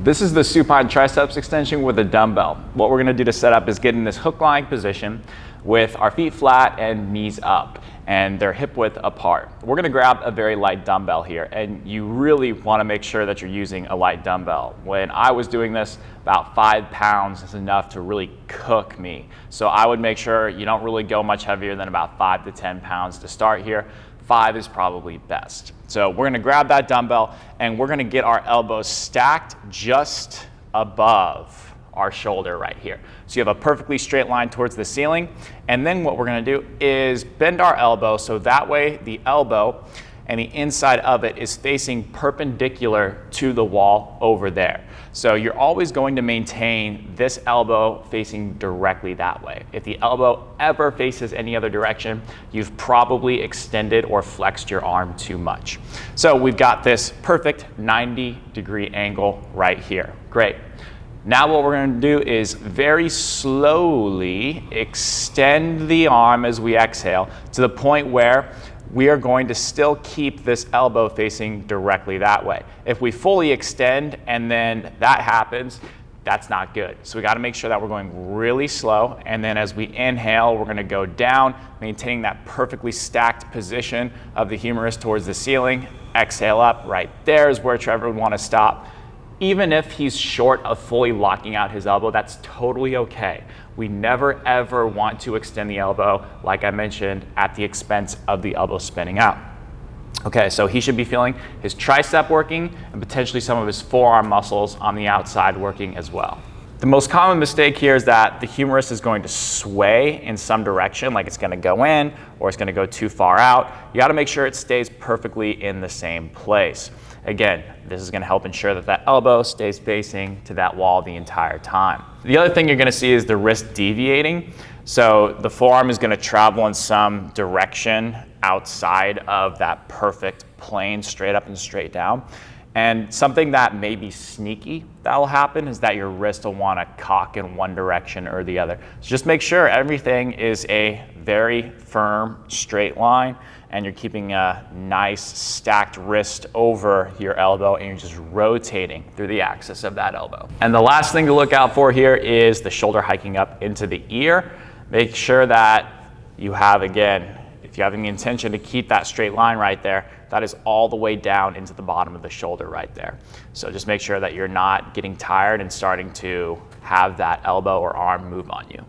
This is the supine triceps extension with a dumbbell. What we're gonna do to set up is get in this hook-lying position with our feet flat and knees up and their hip width apart. We're gonna grab a very light dumbbell here, and you really wanna make sure that you're using a light dumbbell. When I was doing this, about 5 pounds is enough to really cook me. So I would make sure you don't really go much heavier than about 5 to 10 pounds to start here. 5 is probably best. So we're gonna grab that dumbbell and we're gonna get our elbows stacked just above our shoulder right here. So you have a perfectly straight line towards the ceiling. And then what we're gonna do is bend our elbow so that way the elbow and the inside of it is facing perpendicular to the wall over there. So you're always going to maintain this elbow facing directly that way. If the elbow ever faces any other direction, you've probably extended or flexed your arm too much. So we've got this perfect 90-degree angle right here. Great. Now what we're going to do is very slowly extend the arm as we exhale to the point where we are going to still keep this elbow facing directly that way. If we fully extend and then that happens, that's not good. So we got to make sure that we're going really slow, and then as we inhale, we're going to go down, maintaining that perfectly stacked position of the humerus towards the ceiling. Exhale up. Right there is where Trevor would want to stop. Even if he's short of fully locking out his elbow, that's totally okay. We never ever want to extend the elbow, like I mentioned, at the expense of the elbow spinning out. Okay, so he should be feeling his tricep working and potentially some of his forearm muscles on the outside working as well. The most common mistake here is that the humerus is going to sway in some direction, like it's going to go in or it's going to go too far out. You got to make sure it stays perfectly in the same place. Again, this is going to help ensure that that elbow stays facing to that wall the entire time. The other thing you're going to see is the wrist deviating. So the forearm is going to travel in some direction outside of that perfect plane, straight up and straight down. And something that may be sneaky that will happen is that your wrist will want to cock in one direction or the other. So just make sure everything is a very firm straight line and you're keeping a nice stacked wrist over your elbow and you're just rotating through the axis of that elbow. And the last thing to look out for here is the shoulder hiking up into the ear. Make sure that you have, again, if you have any intention to keep that straight line right there, that is all the way down into the bottom of the shoulder right there. So just make sure that you're not getting tired and starting to have that elbow or arm move on you.